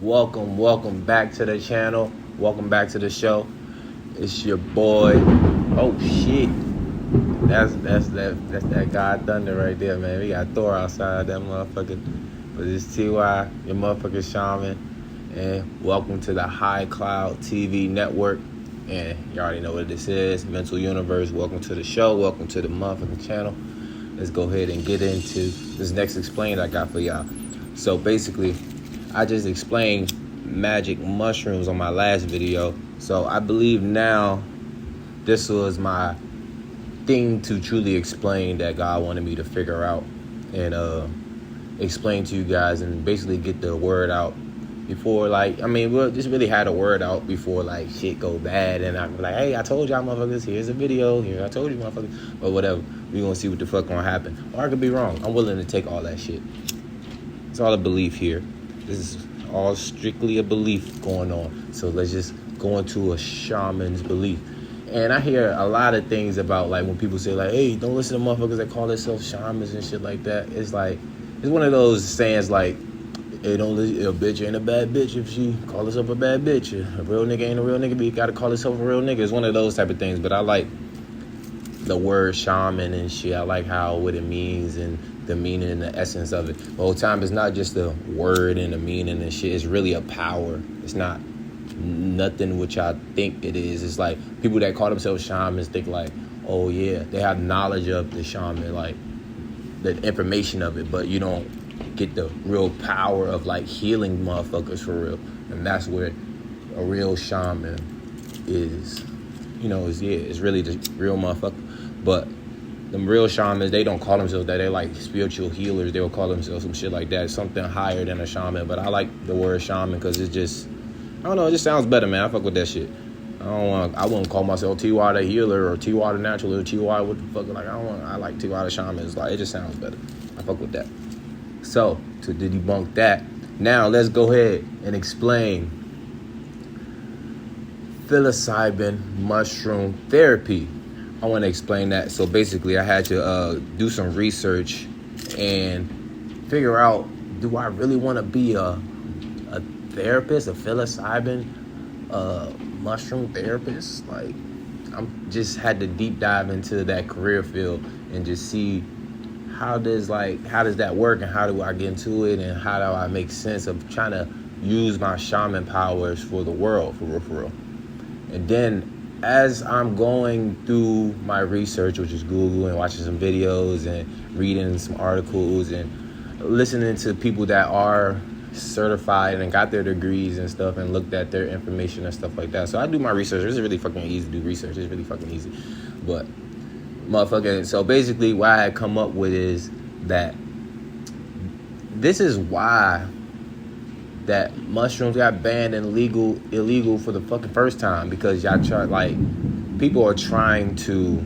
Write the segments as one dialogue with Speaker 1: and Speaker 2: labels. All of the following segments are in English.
Speaker 1: Welcome back to the channel. Welcome back to the show. It's your boy. Oh shit. That's that God Thunder right there, man. We got Thor outside that motherfucker. But it's TY, your motherfucking shaman. And welcome to the High Cloud TV network. And you already know what this is. Mental Universe. Welcome to the show. Welcome to the motherfucking channel. Let's go ahead and get into this next explain I got for y'all. So basically, I just explained magic mushrooms on my last video. So I believe now this was my thing to truly explain that God wanted me to figure out and explain to you guys and basically get the word out before, we'll just really had a word out before shit go bad and I'm like, hey, I told y'all motherfuckers, here's a video, here I told you motherfuckers, but whatever, we gonna see what the fuck gonna happen. Or I could be wrong. I'm willing to take all that shit. It's all a belief here. This is all strictly a belief going on. So let's just go into a shaman's belief. And I hear a lot of things about when people say hey, don't listen to motherfuckers that call themselves shamans and shit like that. It's it's one of those sayings hey, don't listen, a bitch ain't a bad bitch if she call herself a bad bitch. A real nigga ain't a real nigga, but you gotta call herself a real nigga. It's one of those type of things. But I like the word shaman and shit. I like what it means and the meaning and the essence of it. The whole time, it's not just the word and the meaning and shit. It's really a power. It's not nothing which I think it is. It's people that call themselves shamans think oh yeah, they have knowledge of the shaman, the information of it, but you don't get the real power of healing motherfuckers for real. And that's where a real shaman is. It's really the real motherfucker. But them real shamans, they don't call themselves that. They're spiritual healers. They'll call themselves some shit like that. Something higher than a shaman. But I like the word shaman because it's just, I don't know, it just sounds better, man. I fuck with that shit. I wouldn't call myself TY the healer or TY the natural or TY what the fuck. I like TY the shaman. It's it just sounds better. I fuck with that. So, to debunk that, now let's go ahead and explain psilocybin mushroom therapy. I want to explain that. So basically, I had to do some research and figure out, do I really want to be a therapist, a psilocybin mushroom therapist? I'm just had to deep dive into that career field and just see how does that work and how do I get into it and how do I make sense of trying to use my shaman powers for the world, for real. And then as I'm going through my research, which is Google and watching some videos and reading some articles and listening to people that are certified and got their degrees and stuff and looked at their information and stuff like that. So I do my research. It's really fucking easy to do research. It's really fucking easy. But motherfucking, so basically what I had come up with is that this is why that mushrooms got banned and illegal for the fucking first time, because y'all try, people are trying to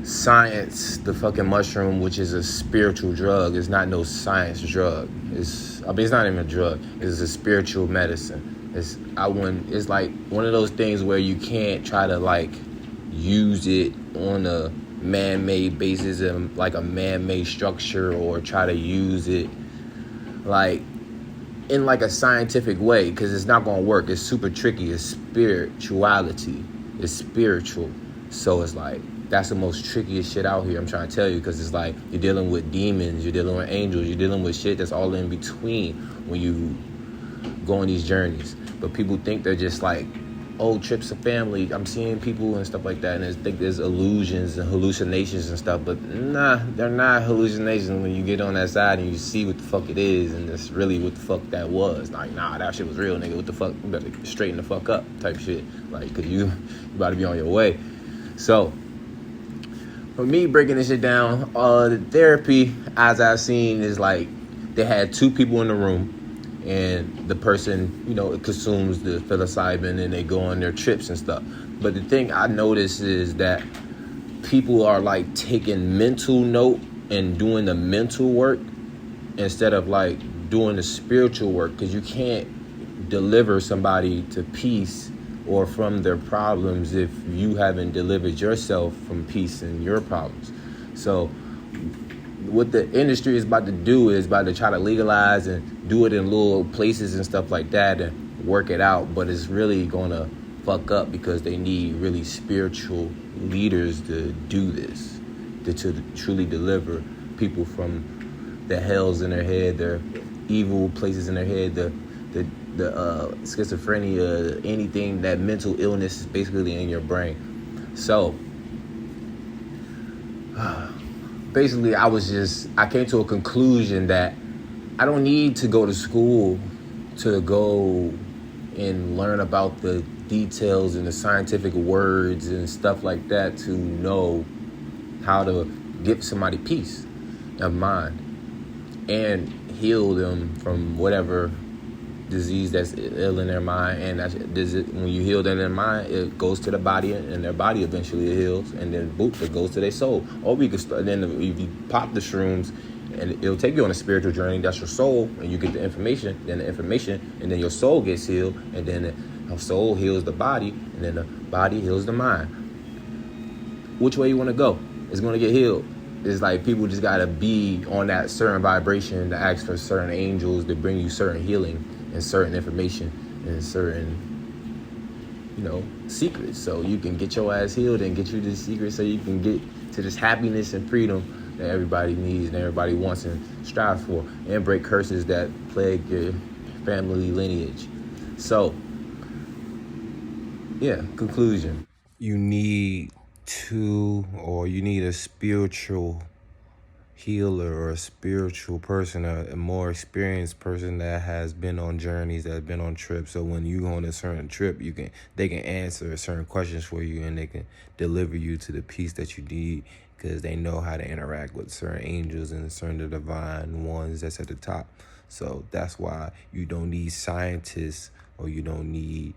Speaker 1: science the fucking mushroom, which is a spiritual drug. It's not no science drug. It's not even a drug. It's a spiritual medicine. It's one of those things where you can't try to use it on a man-made basis and a man-made structure, or try to use it in a scientific way, because it's not gonna work. It's super tricky. It's spirituality. It's spiritual. So it's that's the most trickiest shit out here. I'm trying to tell you, because it's you're dealing with demons, you're dealing with angels, you're dealing with shit that's all in between when you go on these journeys. But people think they're just old trips of family. I'm seeing people and stuff like that, and I think there's illusions and hallucinations and stuff, but nah, they're not hallucinations when you get on that side and you see what the fuck it is, and that's really what the fuck that was. Nah, that shit was real, nigga. What the fuck? You better straighten the fuck up type shit. Cause you about to be on your way. So, for me breaking this shit down, the therapy, as I've seen, is they had two people in the room, and the person, consumes the psilocybin and they go on their trips and stuff. But the thing I notice is that people are taking mental note and doing the mental work instead of doing the spiritual work, because you can't deliver somebody to peace or from their problems if you haven't delivered yourself from peace and your problems. So what the industry is about to do is about to try to legalize and do it in little places and stuff like that and work it out, but it's really gonna fuck up because they need really spiritual leaders to do this, to truly deliver people from the hells in their head, their evil places in their head, the schizophrenia, anything, that mental illness is basically in your brain. So basically I came to a conclusion that I don't need to go to school to go and learn about the details and the scientific words and stuff like that to know how to give somebody peace of mind and heal them from whatever disease that's ill in their mind. And when you heal them in their mind, it goes to the body, and their body eventually heals, and then boop, it goes to their soul. Or we could start, then if you pop the shrooms, and it'll take you on a spiritual journey. That's your soul, and you get the information, and then your soul gets healed, and then the soul heals the body, and then the body heals the mind. Which way you want to go? It's going to get healed. It's like people just got to be on that certain vibration to ask for certain angels to bring you certain healing and certain information and certain, secrets, so you can get your ass healed and get you this secret so you can get to this happiness and freedom that everybody needs and everybody wants and strives for, and break curses that plague your family lineage. So, yeah, conclusion. You need a spiritual healer or a spiritual person, a more experienced person that has been on journeys, that has been on trips. So when you go on a certain trip, they can answer certain questions for you, and they can deliver you to the peace that you need, because they know how to interact with certain angels and certain divine ones that's at the top. So that's why you don't need scientists, or you don't need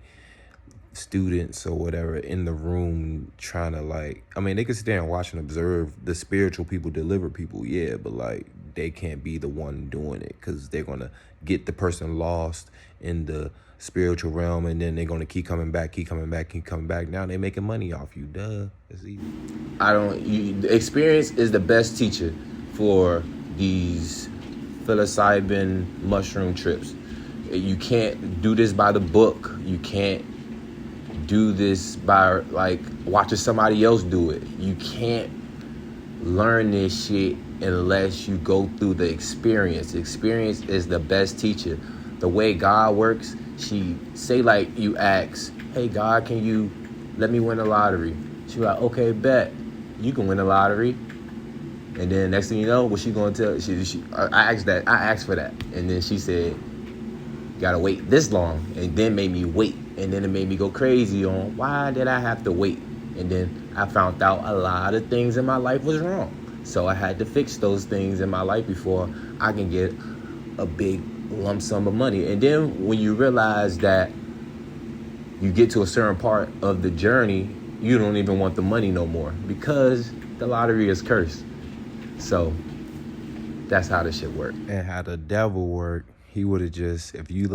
Speaker 1: students or whatever in the room trying to they can sit there and watch and observe the spiritual people deliver people, yeah, but they can't be the one doing it, because they're gonna get the person lost in the spiritual realm, and then they're gonna keep coming back. Now they're making money off you. Duh. It's easy. The experience is the best teacher for these psilocybin mushroom trips. You can't do this by the book. You can't do this by watching somebody else do it. You can't learn this shit unless you go through the experience. The experience is the best teacher. The way God works, you ask, hey God, can you let me win the lottery? She like, okay, bet, you can win the lottery. And then next thing you know, what she gonna tell? I asked for that, and then she said, you gotta wait this long, and then made me wait. And then it made me go crazy on why did I have to wait? And then I found out a lot of things in my life was wrong. So I had to fix those things in my life before I can get a big lump sum of money. And then when you realize that you get to a certain part of the journey, you don't even want the money no more, because the lottery is cursed. So that's how this shit work. And how the devil work, he would have just, if you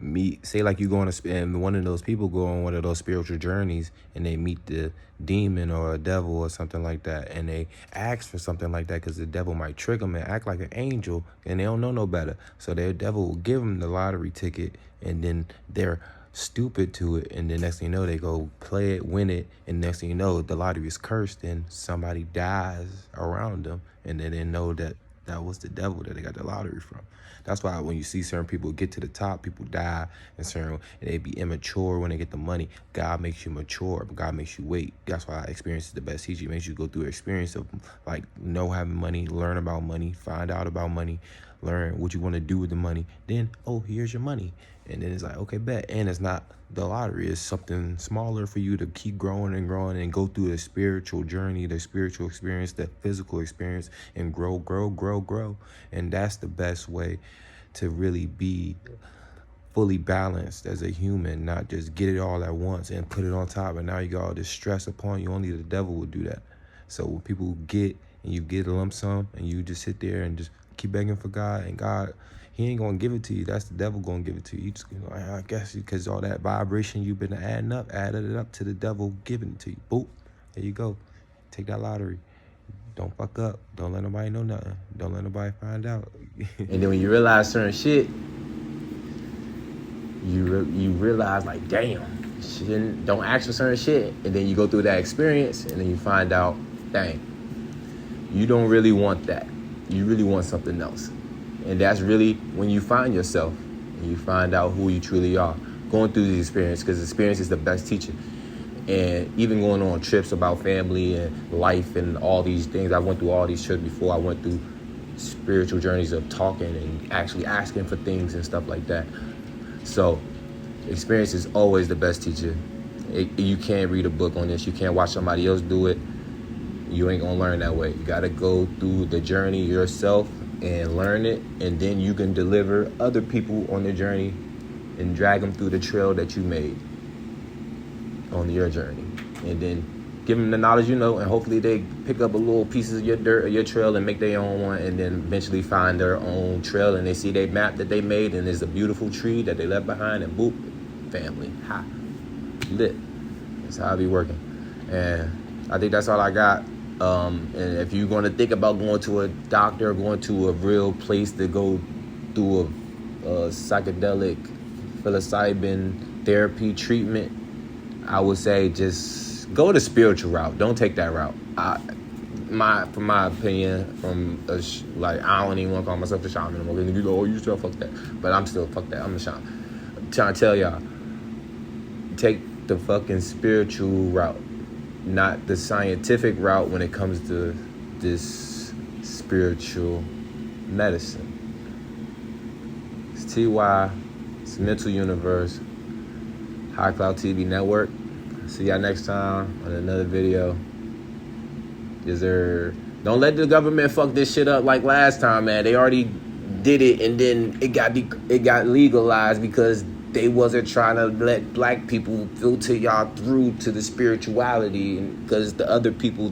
Speaker 1: you go on and one of those people go on one of those spiritual journeys, and they meet the demon or a devil or something like that, and they ask for something like that, because the devil might trick them and act like an angel, and they don't know no better. So their devil will give them the lottery ticket, and then they're stupid to it, and the next thing you know, they go play it, win it, and next thing you know, the lottery is cursed, and somebody dies around them, and they didn't know that was the devil that they got the lottery from. That's why when you see certain people get to the top, people die, and they be immature when they get the money. God makes you mature, but God makes you wait. That's why experience is the best teacher. It makes you go through an experience of having money, learn about money, find out about money, learn what you want to do with the money. Then, here's your money. And then it's like, okay, bet. And it's not the lottery. It's something smaller for you to keep growing and growing and go through the spiritual journey, the spiritual experience, the physical experience, and grow. And that's the best way to really be fully balanced as a human, not just get it all at once and put it on top, and now you got all this stress upon you. Only the devil would do that. So when people get a lump sum, and you just sit there and just keep begging for God, and God, he ain't gonna give it to you. That's the devil gonna give it to you. You just I guess because all that vibration you've been added it up to the devil giving it to you. Boop, there you go. Take that lottery. don't fuck up. Don't let nobody know nothing. Don't let nobody find out. And then when you realize certain shit, you realize like, damn, don't ask for certain shit. And then you go through that experience, and then you find out, dang, you don't really want that. You really want something else. And that's really when you find yourself and you find out who you truly are. Going through the experience, because experience is the best teacher. And even going on trips about family and life and all these things. I went through all these trips before. I went through spiritual journeys of talking and actually asking for things and stuff like that. So experience is always the best teacher. You can't read a book on this. You can't watch somebody else do it. You ain't gonna learn that way. You gotta go through the journey yourself and learn it, and then you can deliver other people on the journey and drag them through the trail that you made on your journey, and then give them the knowledge you know, and hopefully they pick up a little pieces of your dirt or your trail and make their own one, and then eventually find their own trail, and they see their map that they made, and there's a beautiful tree that they left behind, and boop, family, lit. That's how I be working. And I think that's all I got. And if you're going to think about going to a doctor, going to a real place to go through a psychedelic psilocybin therapy treatment, I would say just go the spiritual route. Don't take that route. From my opinion, I don't even want to call myself a shaman anymore. You go, oh, you still fuck that. But I'm still fuck that. I'm a shaman. I'm trying to tell y'all, take the fucking spiritual route, not the scientific route when it comes to this spiritual medicine. It's TY, it's Mental Universe, High Cloud TV Network. See y'all next time on another video. Don't let the government fuck this shit up like last time, man. They already did it, and then it got legalized because they wasn't trying to let black people filter y'all through to the spirituality, because the other people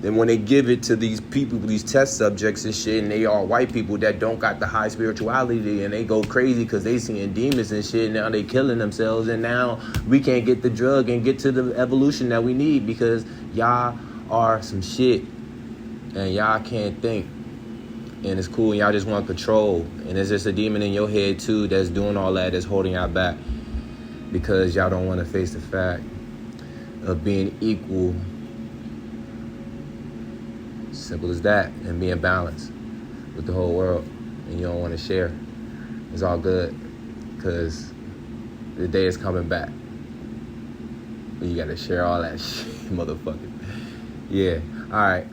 Speaker 1: then when they give it to these people, these test subjects and shit, and they are white people that don't got the high spirituality, and they go crazy because they seeing demons and shit, and now they killing themselves, and now we can't get the drug and get to the evolution that we need because y'all are some shit and y'all can't think. And it's cool, and y'all just want control. And there's just a demon in your head too that's doing all that, that's holding y'all back because y'all don't want to face the fact of being equal. Simple as that. And being balanced with the whole world. And you don't want to share. It's all good, because the day is coming back. You got to share all that shit, motherfucker. Yeah. All right.